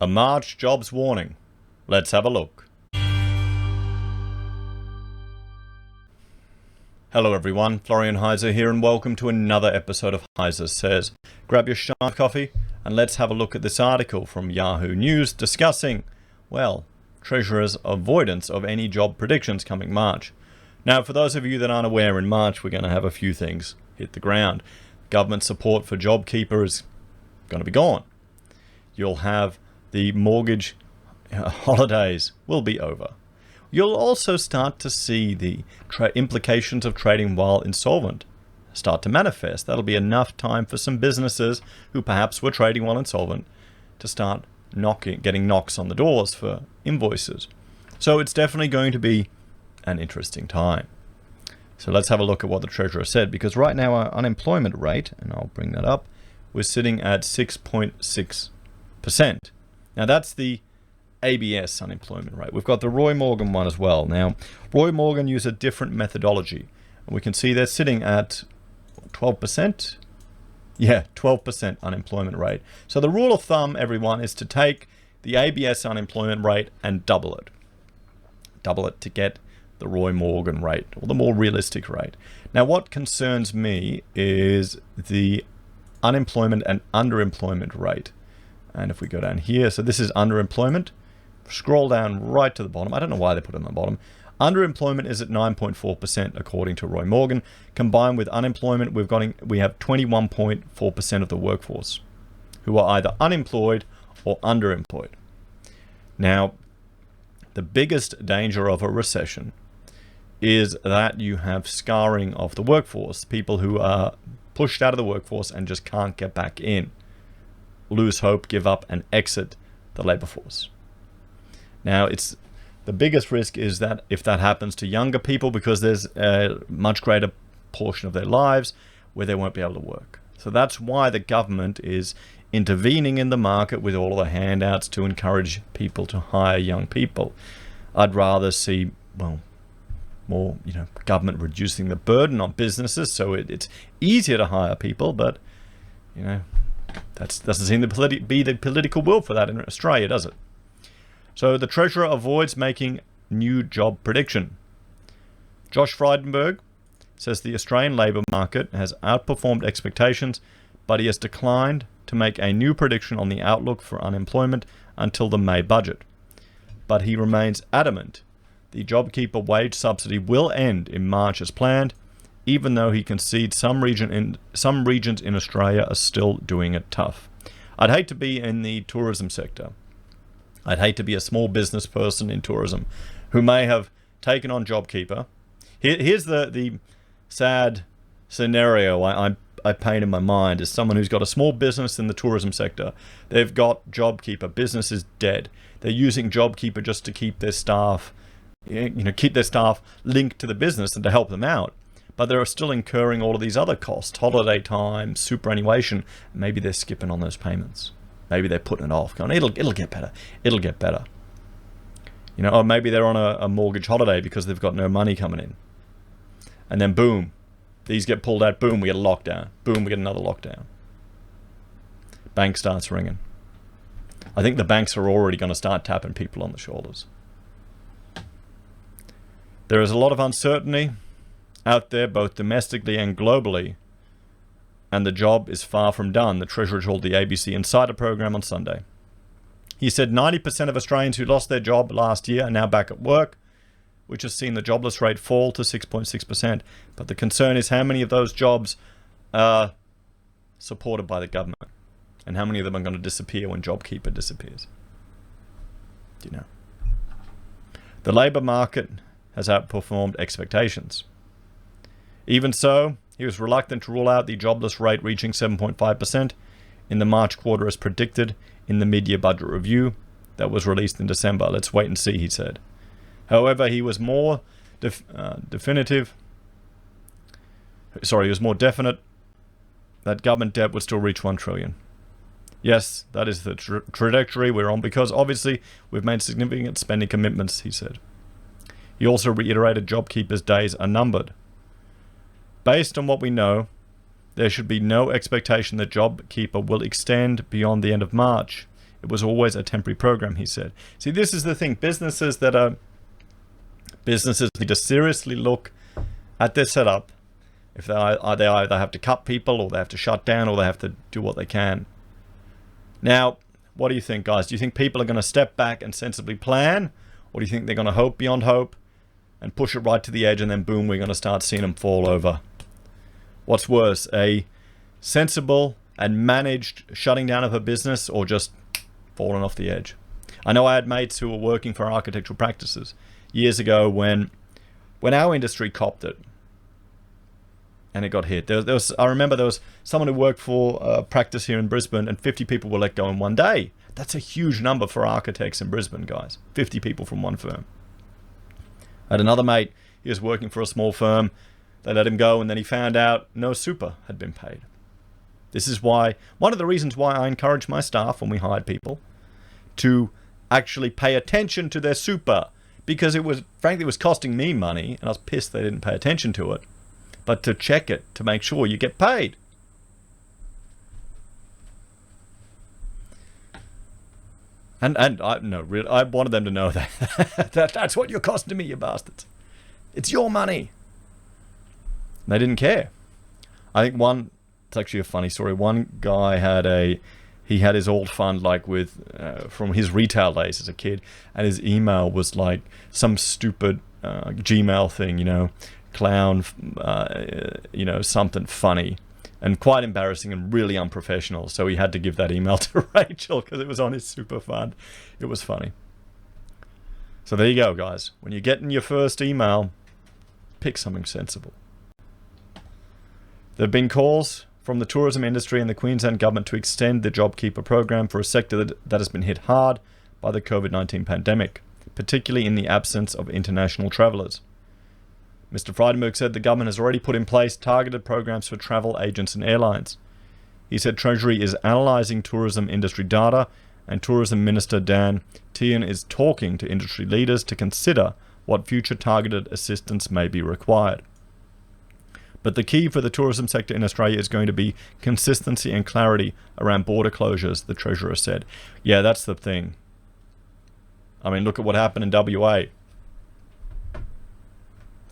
A March jobs warning. Let's have a look. Hello everyone, Florian.Heise here and welcome to another episode of HeiseSays. Grab your shot of coffee and let's have a look at this article from Yahoo News discussing, well, Treasurer's avoidance of any job predictions coming March. Now, for those of you that aren't aware, in March we're going to have a few things hit the ground. Government support for JobKeeper is going to be gone. You'll have the mortgage holidays will be over. You'll also start to see the implications of trading while insolvent start to manifest. That'll be enough time for some businesses who perhaps were trading while insolvent to start getting knocks on the doors for invoices. So it's definitely going to be an interesting time. So let's have a look at what the Treasurer said, because right now our unemployment rate, and I'll bring that up, we're sitting at 6.6%. Now that's the ABS unemployment rate. We've got the Roy Morgan one as well. Now, Roy Morgan used a different methodology, and we can see they're sitting at 12%. Yeah, 12% unemployment rate. So the rule of thumb, everyone, is to take the ABS unemployment rate and double it. Double it to get the Roy Morgan rate, or the more realistic rate. Now, what concerns me is the unemployment and underemployment rate. And if we go down here, so this is underemployment. Scroll down right to the bottom. I don't know why they put it on the bottom. Underemployment is at 9.4% according to Roy Morgan. Combined with unemployment, we have 21.4% of the workforce who are either unemployed or underemployed. Now, the biggest danger of a recession is that you have scarring of the workforce, people who are pushed out of the workforce and just can't get back in, lose hope, give up, and exit the labor force. Now, the biggest risk is that if that happens to younger people, because there's a much greater portion of their lives where they won't be able to work. So that's why the government is intervening in the market with all of the handouts to encourage people to hire young people. I'd rather see, well, more, government reducing the burden on businesses so it's easier to hire people, but, that doesn't seem to be the political will for that in Australia, does it? So the Treasurer avoids making new job prediction. Josh Frydenberg says the Australian labour market has outperformed expectations, but he has declined to make a new prediction on the outlook for unemployment until the May budget. But he remains adamant the JobKeeper wage subsidy will end in March as planned, even though he concedes some regions in Australia are still doing it tough. I'd hate to be in the tourism sector. I'd hate to be a small business person in tourism who may have taken on JobKeeper. Here's the sad scenario I paint in my mind is someone who's got a small business in the tourism sector. They've got JobKeeper. Business is dead. They're using JobKeeper just to keep their staff, keep their staff linked to the business and to help them out. But they're still incurring all of these other costs, holiday time, superannuation. Maybe they're skipping on those payments. Maybe they're putting it off, going, it'll get better. It'll get better. Or maybe they're on a mortgage holiday because they've got no money coming in. And then boom, these get pulled out. Boom, we get a lockdown. Boom, we get another lockdown. Bank starts ringing. I think the banks are already going to start tapping people on the shoulders. There is a lot of uncertainty out there, both domestically and globally, and the job is far from done, the Treasurer told the ABC Insider program on Sunday. He said 90% of Australians who lost their job last year are now back at work, which has seen the jobless rate fall to 6.6%. But the concern is how many of those jobs are supported by the government, and how many of them are going to disappear when JobKeeper disappears. The labour market has outperformed expectations. Even so, he was reluctant to rule out the jobless rate reaching 7.5% in the March quarter as predicted in the mid-year budget review that was released in December. Let's wait and see, he said. However, he was more definite that government debt would still reach $1 trillion. Yes, that is the trajectory we're on because obviously we've made significant spending commitments, he said. He also reiterated JobKeeper's days are numbered. Based on what we know, there should be no expectation that JobKeeper will extend beyond the end of March. It was always a temporary program, he said. See, this is the thing. Businesses need to seriously look at their setup. If they either have to cut people, or they have to shut down, or they have to do what they can. Now, what do you think, guys? Do you think people are going to step back and sensibly plan? Or do you think they're going to hope beyond hope and push it right to the edge, and then boom, we're going to start seeing them fall over? What's worse, a sensible and managed shutting down of a business, or just falling off the edge? I know I had mates who were working for architectural practices years ago when our industry copped it. And it got hit. I remember there was someone who worked for a practice here in Brisbane, and 50 people were let go in one day. That's a huge number for architects in Brisbane, guys. 50 people from one firm. I had another mate, he was working for a small firm. They let him go, and then he found out no super had been paid. This is one of the reasons why I encourage my staff when we hired people to actually pay attention to their super, because frankly, it was costing me money, and I was pissed they didn't pay attention to it. But to check it, to make sure you get paid. And I wanted them to know that. That's what you're costing me, you bastards. It's your money. They didn't care. I think it's actually a funny story. One guy had his old fund from his retail days as a kid, and his email was like some stupid Gmail thing, clown, something funny and quite embarrassing and really unprofessional. So he had to give that email to Rachel because it was on his super fund. It was funny. So there you go, guys. When you're getting your first email, pick something sensible. There have been calls from the tourism industry and the Queensland government to extend the JobKeeper program for a sector that has been hit hard by the COVID-19 pandemic, particularly in the absence of international travellers. Mr. Frydenberg said the government has already put in place targeted programs for travel agents and airlines. He said Treasury is analysing tourism industry data, and Tourism Minister Dan Tehan is talking to industry leaders to consider what future targeted assistance may be required. But the key for the tourism sector in Australia is going to be consistency and clarity around border closures, the Treasurer said. Yeah, that's the thing. I mean, look at what happened in WA.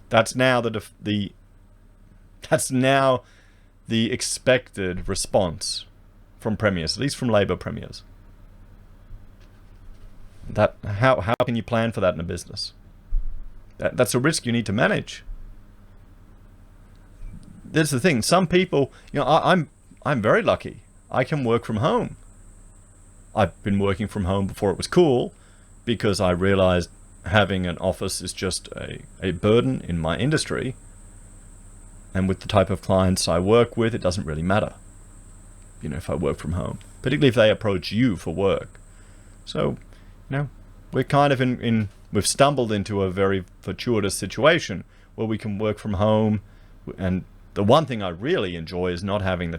That's now the expected response from premiers, at least from Labor premiers. How can you plan for that in a business? That's a risk you need to manage. That's the thing. Some people, I'm very lucky. I can work from home. I've been working from home before it was cool, because I realized having an office is just a burden in my industry. And with the type of clients I work with, it doesn't really matter, if I work from home, particularly if they approach you for work. So, we're kind of we've stumbled into a very fortuitous situation where we can work from home. And the one thing I really enjoy is not having the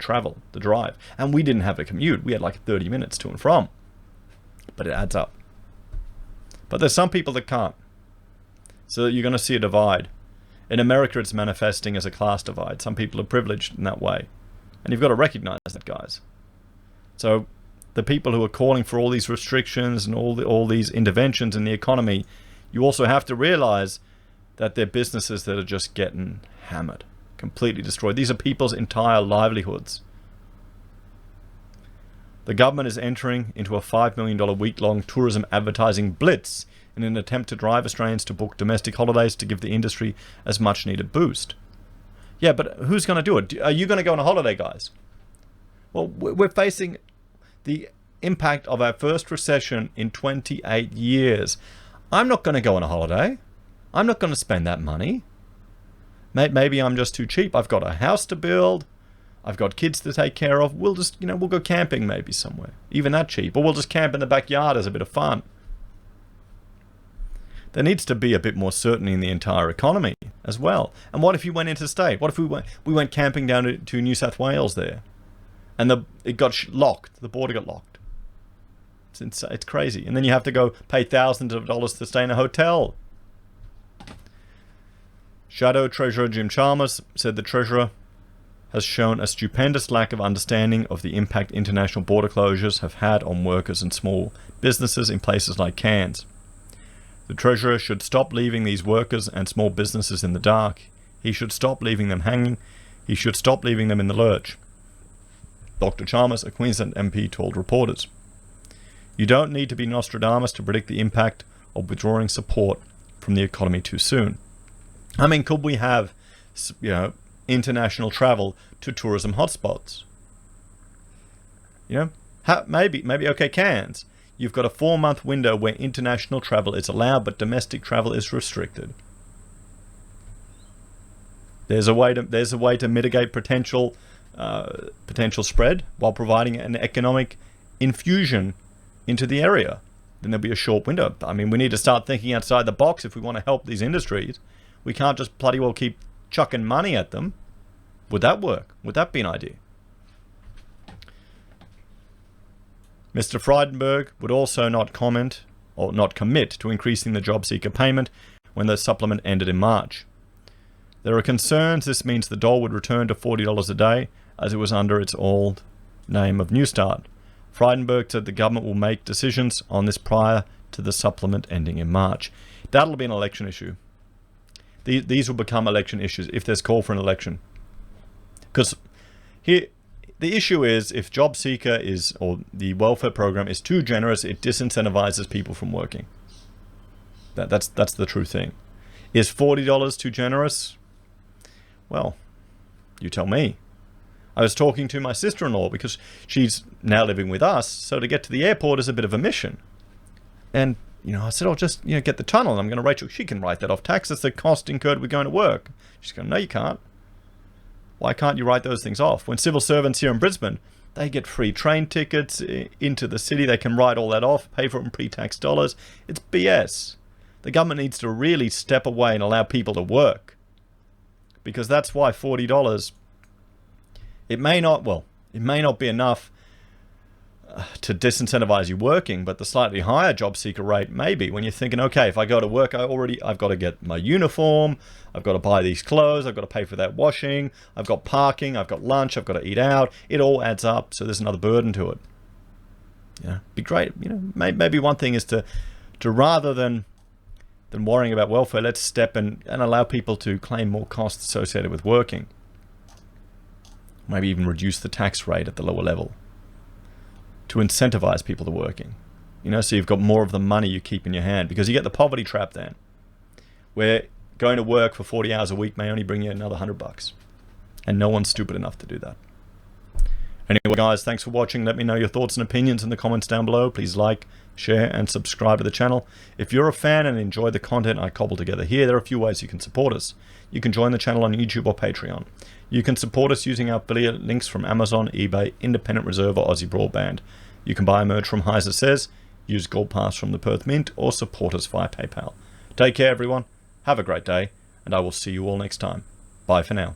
drive. And we didn't have a commute. We had like 30 minutes to and from. But it adds up. But there's some people that can't. So you're going to see a divide. In America, it's manifesting as a class divide. Some people are privileged in that way. And you've got to recognize that, guys. So the people who are calling for all these restrictions and all these interventions in the economy, you also have to realize that they're businesses that are just getting hammered, completely destroyed. These are people's entire livelihoods. The government is entering into a $5 million week-long tourism advertising blitz in an attempt to drive Australians to book domestic holidays to give the industry as much needed boost. Yeah, but who's going to do it? Are you going to go on a holiday, guys? Well, we're facing the impact of our first recession in 28 years. I'm not going to go on a holiday. I'm not going to spend that money. Maybe I'm just too cheap. I've got a house to build. I've got kids to take care of. We'll just, we'll go camping maybe somewhere. Even that cheap. Or we'll just camp in the backyard as a bit of fun. There needs to be a bit more certainty in the entire economy as well. And what if you went interstate? What if we went camping down to New South Wales there? And it got locked. The border got locked. It's crazy. And then you have to go pay thousands of dollars to stay in a hotel. Shadow Treasurer Jim Chalmers said the Treasurer has shown a stupendous lack of understanding of the impact international border closures have had on workers and small businesses in places like Cairns. The Treasurer should stop leaving these workers and small businesses in the dark. He should stop leaving them hanging. He should stop leaving them in the lurch. Dr. Chalmers, a Queensland MP, told reporters. You don't need to be Nostradamus to predict the impact of withdrawing support from the economy too soon. I mean, could we have, international travel to tourism hotspots? Maybe, okay, Cairns. You've got a 4-month window where international travel is allowed, but domestic travel is restricted. There's a way to mitigate potential spread while providing an economic infusion into the area. Then there'll be a short window. I mean, we need to start thinking outside the box if we want to help these industries. We can't just bloody well keep chucking money at them. Would that work? Would that be an idea? Mr. Frydenberg would also not commit to increasing the JobSeeker payment when the supplement ended in March. There are concerns this means the dole would return to $40 a day, as it was under its old name of Newstart. Frydenberg said the government will make decisions on this prior to the supplement ending in March. That'll be an election issue. These will become election issues if there's call for an election. Because here, the issue is if JobSeeker or the welfare program is too generous, it disincentivizes people from working. That's the true thing. Is $40 too generous? Well, you tell me. I was talking to my sister-in-law because she's now living with us, so to get to the airport is a bit of a mission. And, I said, I'll just, get the tunnel. And I'm going to Rachel. She can write that off tax. That's the cost incurred with going to work. She's going, no, you can't. Why can't you write those things off? When civil servants here in Brisbane, they get free train tickets into the city. They can write all that off, pay for it in pre-tax dollars. It's BS. The government needs to really step away and allow people to work. Because that's why $40, it may not be enough to disincentivize you working, but the slightly higher job seeker rate maybe, when you're thinking, okay, if I go to work, I've got to get my uniform, I've got to buy these clothes, I've got to pay for that washing, I've got parking, I've got lunch, I've got to eat out. It all adds up, so there's another burden to it. Be great. Maybe one thing is to rather than worrying about welfare, let's step and allow people to claim more costs associated with working. Maybe even reduce the tax rate at the lower level to incentivize people to working. So you've got more of the money you keep in your hand, because you get the poverty trap then, where going to work for 40 hours a week may only bring you another $100, and no one's stupid enough to do that. Anyway, guys, thanks for watching. Let me know your thoughts and opinions in the comments down below. Please like, share, and subscribe to the channel. If you're a fan and enjoy the content I cobble together here, there are a few ways you can support us. You can join the channel on YouTube or Patreon. You can support us using our affiliate links from Amazon, eBay, Independent Reserve, or AussieBroadband. You can buy merch from HeiseSays, use Gold Pass from the Perth Mint, or support us via PayPal. Take care, everyone. Have a great day, and I will see you all next time. Bye for now.